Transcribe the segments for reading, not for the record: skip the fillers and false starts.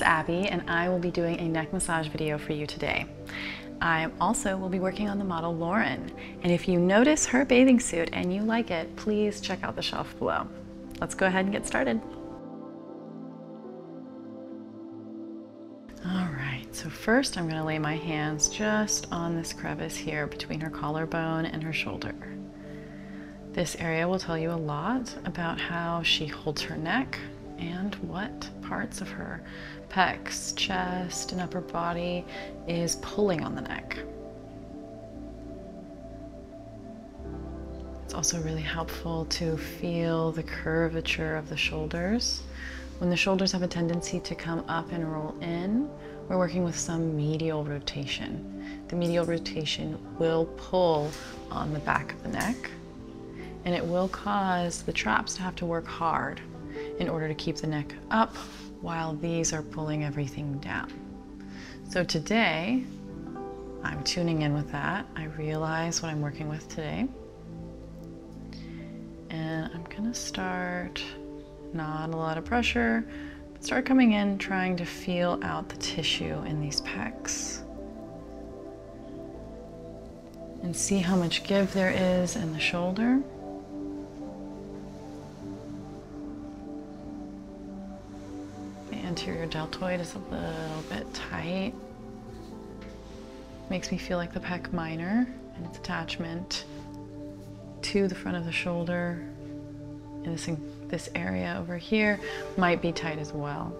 Abby, and I will be doing a neck massage video for you today. I also will be working on the model Lauren, and if you notice her bathing suit and you like it, please check out the shelf below. Let's go ahead and get started. All right, so first I'm going to lay my hands just on this crevice here between her collarbone and her shoulder. This area will tell you a lot about how she holds her neck and what parts of her pecs, chest, and upper body is pulling on the neck. It's also really helpful to feel the curvature of the shoulders. When the shoulders have a tendency to come up and roll in, we're working with some medial rotation. The medial rotation will pull on the back of the neck, and it will cause the traps to have to work hard in order to keep the neck up while these are pulling everything down. So today, I'm tuning in with that. I realize what I'm working with today. And I'm gonna start, not a lot of pressure, but start coming in, trying to feel out the tissue in these pecs. And see how much give there is in the shoulder. Anterior deltoid is a little bit tight. Makes me feel like the pec minor and its attachment to the front of the shoulder. And this area over here might be tight as well.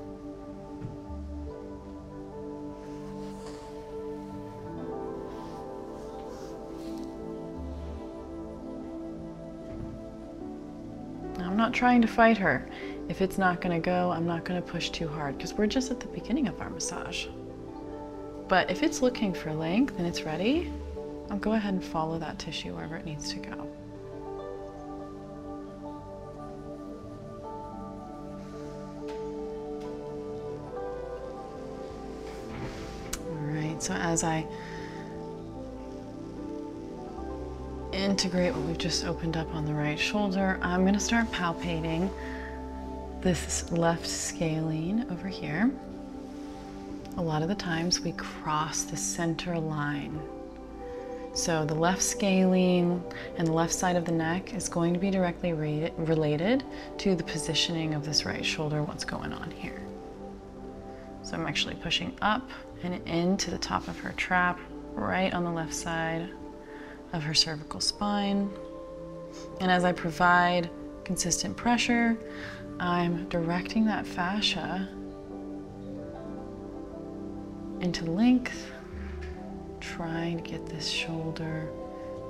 I'm not trying to fight her. If it's not gonna go, I'm not gonna push too hard because we're just at the beginning of our massage. But if it's looking for length and it's ready, I'll go ahead and follow that tissue wherever it needs to go. All right, so as I integrate what we've just opened up on the right shoulder, I'm gonna start palpating this left scalene over here. A lot of the times we cross the center line. So the left scalene and the left side of the neck is going to be directly related to the positioning of this right shoulder, what's going on here. So I'm actually pushing up and into the top of her trap, right on the left side of her cervical spine. And as I provide consistent pressure, I'm directing that fascia into length, trying to get this shoulder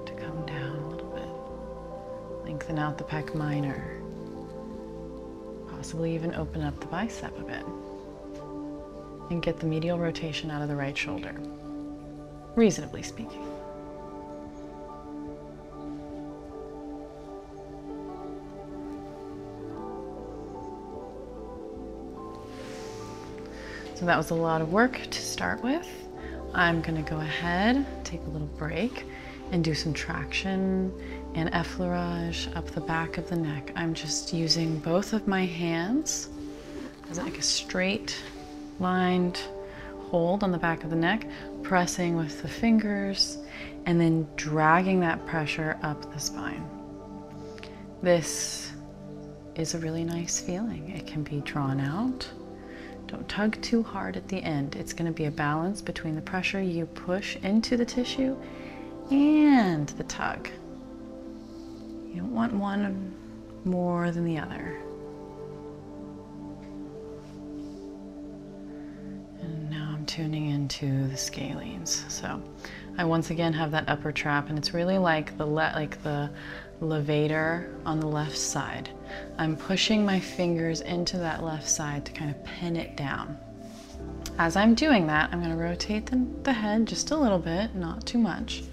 to come down a little bit. Lengthen out the pec minor. Possibly even open up the bicep a bit. And get the medial rotation out of the right shoulder, reasonably speaking. So that was a lot of work to start with. I'm gonna go ahead, take a little break, and do some traction and effleurage up the back of the neck. I'm just using both of my hands as like a straight lined hold on the back of the neck, pressing with the fingers, and then dragging that pressure up the spine. This is a really nice feeling. It can be drawn out. Don't tug too hard at the end. It's going to be a balance between the pressure you push into the tissue and the tug. You don't want one more than the other. And now I'm tuning into the scalenes. So I once again have that upper trap, and it's really like the levator on the left side. I'm pushing my fingers into that left side to kind of pin it down. As I'm doing that, I'm going to rotate the head just a little bit, not too much,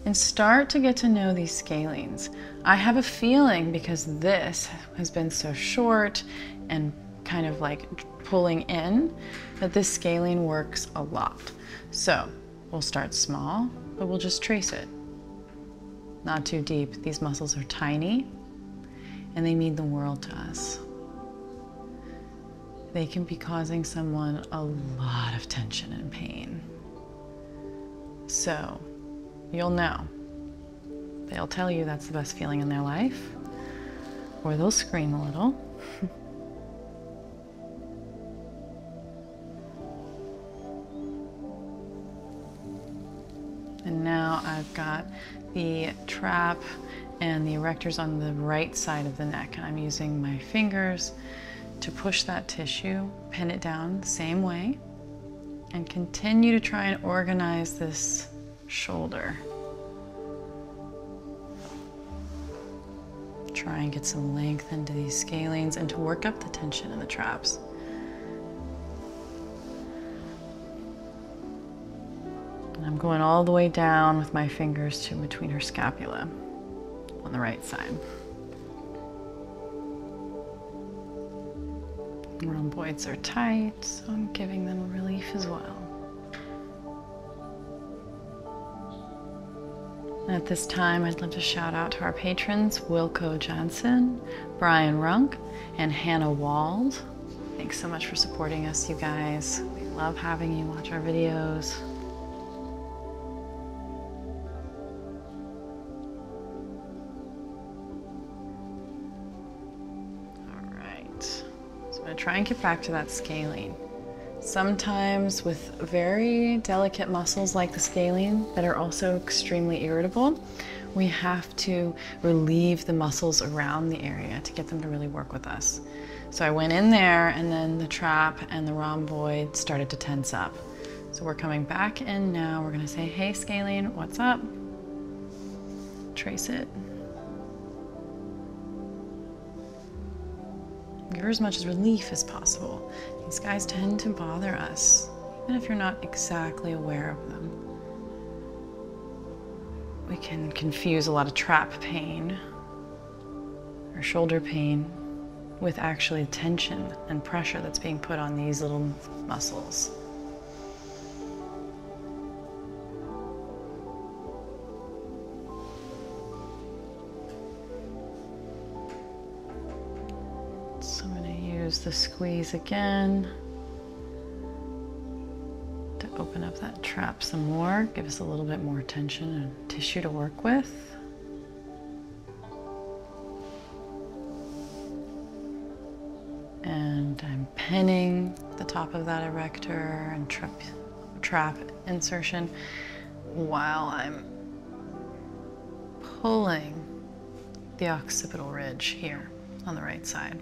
and start to get to know these scalenes. I have a feeling, because this has been so short and kind of like pulling in, that this scalene works a lot. So we'll start small, but we'll just trace it. Not too deep. These muscles are tiny and they mean the world to us. they can be causing someone a lot of tension and pain. So you'll know. They'll tell you that's the best feeling in their life, or they'll scream a little. And now I've got the trap and the erectors on the right side of the neck, and I'm using my fingers to push that tissue, pin it down the same way, and continue to try and organize this shoulder. Try and get some length into these scalenes and to work up the tension in the traps. And I'm going all the way down with my fingers to between her scapula on the right side. Rhomboids are tight, so I'm giving them relief as well. At this time, I'd love to shout out to our patrons, Wilco Johnson, Brian Runk, and Hannah Wald. Thanks so much for supporting us, you guys. We love having you watch our videos. All right, so I'm gonna try and get back to that scalene. Sometimes with very delicate muscles like the scalene that are also extremely irritable, we have to relieve the muscles around the area to get them to really work with us. So I went in there and then the trap and the rhomboid started to tense up. So we're coming back in now. We're gonna say, hey scalene, what's up? Trace it. Give her as much relief as possible. These guys tend to bother us, even if you're not exactly aware of them. We can confuse a lot of trap pain or shoulder pain with actually tension and pressure that's being put on these little muscles. So I'm going to use the squeeze again to open up that trap some more, give us a little bit more tension and tissue to work with. And I'm pinning the top of that erector and trap insertion while I'm pulling the occipital ridge here on the right side.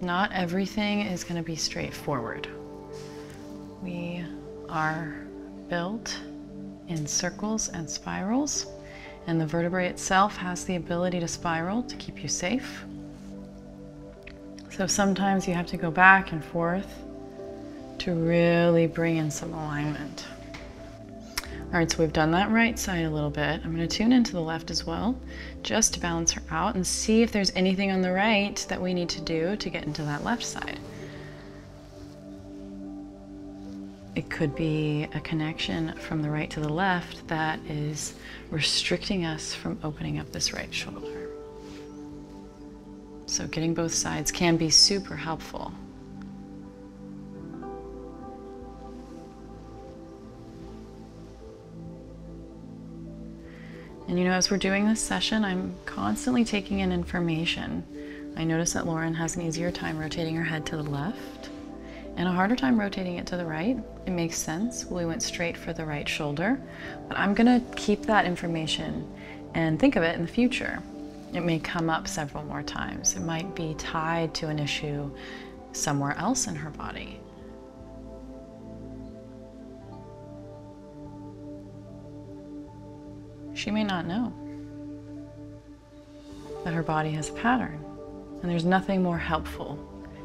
Not everything is going to be straightforward. We are built in circles and spirals, and the vertebrae itself has the ability to spiral to keep you safe. So sometimes you have to go back and forth to really bring in some alignment. All right, so we've done that right side a little bit. I'm going to tune into the left as well, just to balance her out and see if there's anything on the right that we need to do to get into that left side. It could be a connection from the right to the left that is restricting us from opening up this right shoulder. So getting both sides can be super helpful. And you know, as we're doing this session, I'm constantly taking in information. I notice that Lauren has an easier time rotating her head to the left and a harder time rotating it to the right. It makes sense. We went straight for the right shoulder, but I'm gonna keep that information and think of it in the future. It may come up several more times. It might be tied to an issue somewhere else in her body. She may not know that her body has a pattern, and there's nothing more helpful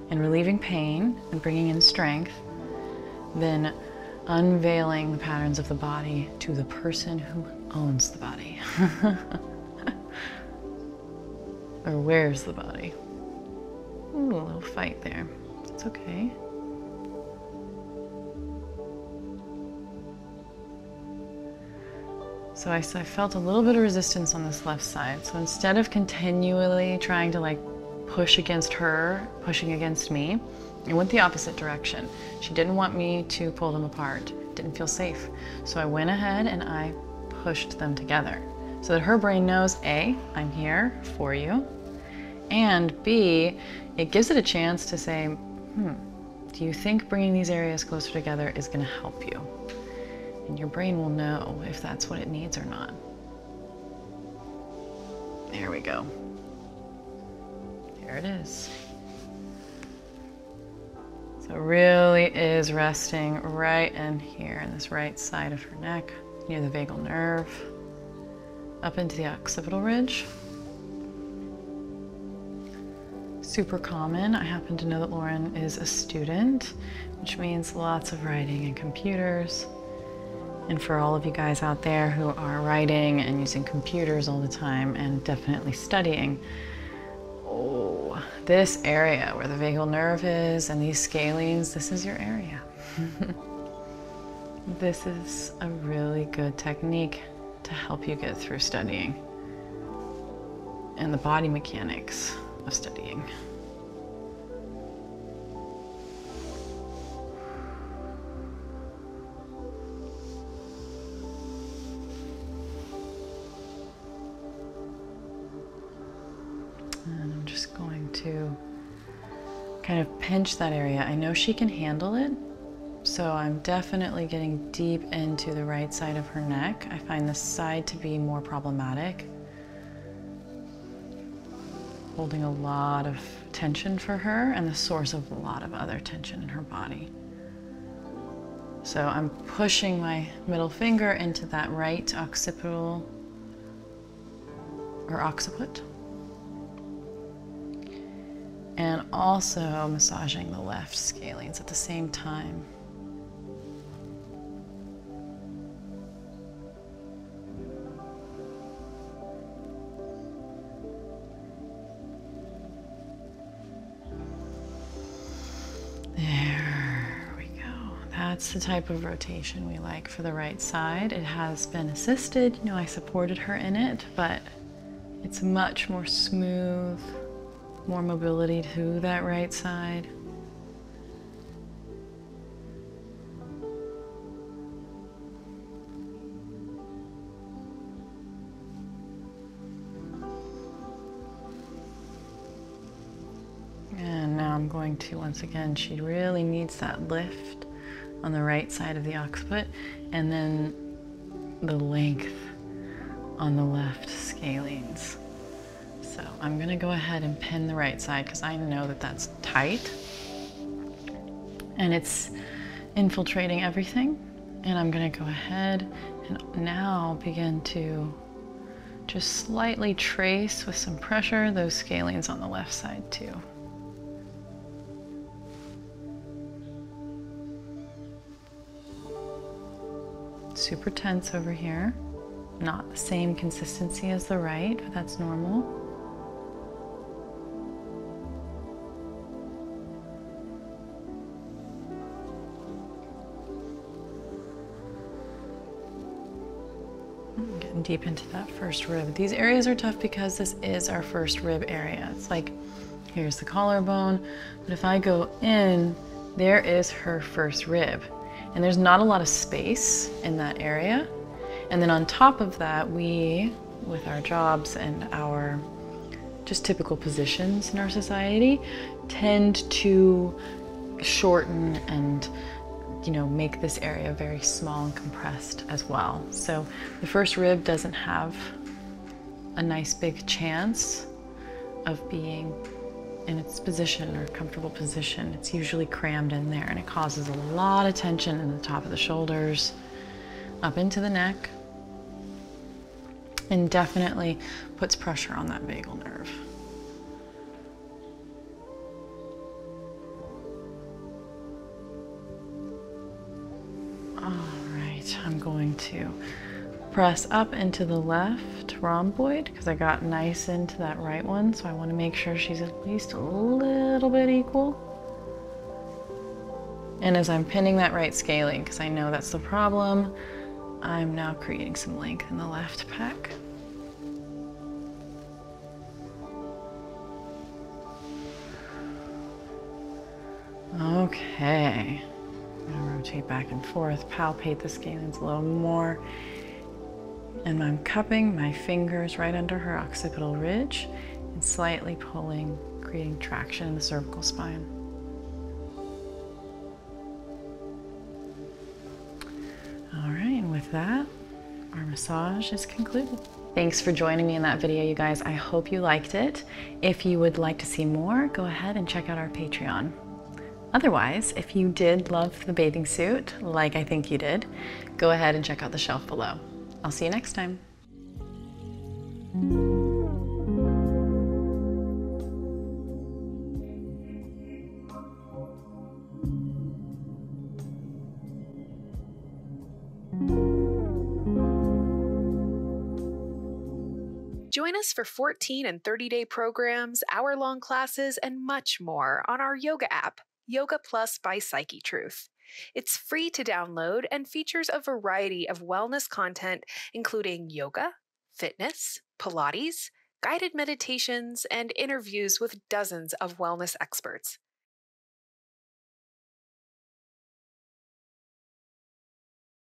in relieving pain and bringing in strength than unveiling the patterns of the body to the person who owns the body or wears the body. Ooh, a little fight there. It's okay. So I felt a little bit of resistance on this left side. So instead of continually trying to like push against her, pushing against me, I went the opposite direction. She didn't want me to pull them apart. Didn't feel safe. So I went ahead and I pushed them together so that her brain knows, A, I'm here for you, and B, it gives it a chance to say, do you think bringing these areas closer together is going to help you? And your brain will know if that's what it needs or not. There we go. There it is. So it really is resting right in here in this right side of her neck, near the vagal nerve, up into the occipital ridge. Super common. I happen to know that Lauren is a student, which means lots of writing and computers. And for all of you guys out there who are writing and using computers all the time and definitely studying, oh, this area where the vagal nerve is and these scalenes, this is your area. This is a really good technique to help you get through studying and the body mechanics of studying. And I'm just going to kind of pinch that area. I know she can handle it, so I'm definitely getting deep into the right side of her neck. I find this side to be more problematic, holding a lot of tension for her and the source of a lot of other tension in her body. So I'm pushing my middle finger into that right occipital or occiput, and also massaging the left scalenes at the same time. There we go. That's the type of rotation we like for the right side. It has been assisted, you know, I supported her in it, but it's much more smooth, more mobility to that right side. And now I'm going to, once again, she really needs that lift on the right side of the occiput, and then the length on the left scalenes. So I'm gonna go ahead and pin the right side because I know that that's tight and it's infiltrating everything. And I'm gonna go ahead and now begin to just slightly trace with some pressure those scalenes on the left side too. Super tense over here. Not the same consistency as the right, but that's normal. Getting deep into that first rib. These areas are tough because this is our first rib area. It's like, here's the collarbone, but if I go in, there is her first rib. And there's not a lot of space in that area. And then on top of that, we, with our jobs and our just typical positions in our society, tend to shorten and, you know, make this area very small and compressed as well. So the first rib doesn't have a nice big chance of being in its position or comfortable position. It's usually crammed in there, and it causes a lot of tension in the top of the shoulders, up into the neck, and definitely puts pressure on that vagal nerve. All right, I'm going to press up into the left rhomboid because I got nice into that right one, so I want to make sure she's at least a little bit equal. And as I'm pinning that right scalene, because I know that's the problem, I'm now creating some length in the left pec. Okay, I'm gonna rotate back and forth, palpate the scalenes a little more. And I'm cupping my fingers right under her occipital ridge and slightly pulling, creating traction in the cervical spine. All right, and with that, our massage is concluded. Thanks for joining me in that video, you guys. I hope you liked it. If you would like to see more, go ahead and check out our Patreon. Otherwise, if you did love the bathing suit, like I think you did, go ahead and check out the shelf below. I'll see you next time. Join us for 14 and 30-day programs, hour-long classes, and much more on our yoga app, Yoga Plus by Psyche Truth. It's free to download and features a variety of wellness content, including yoga, fitness, Pilates, guided meditations, and interviews with dozens of wellness experts.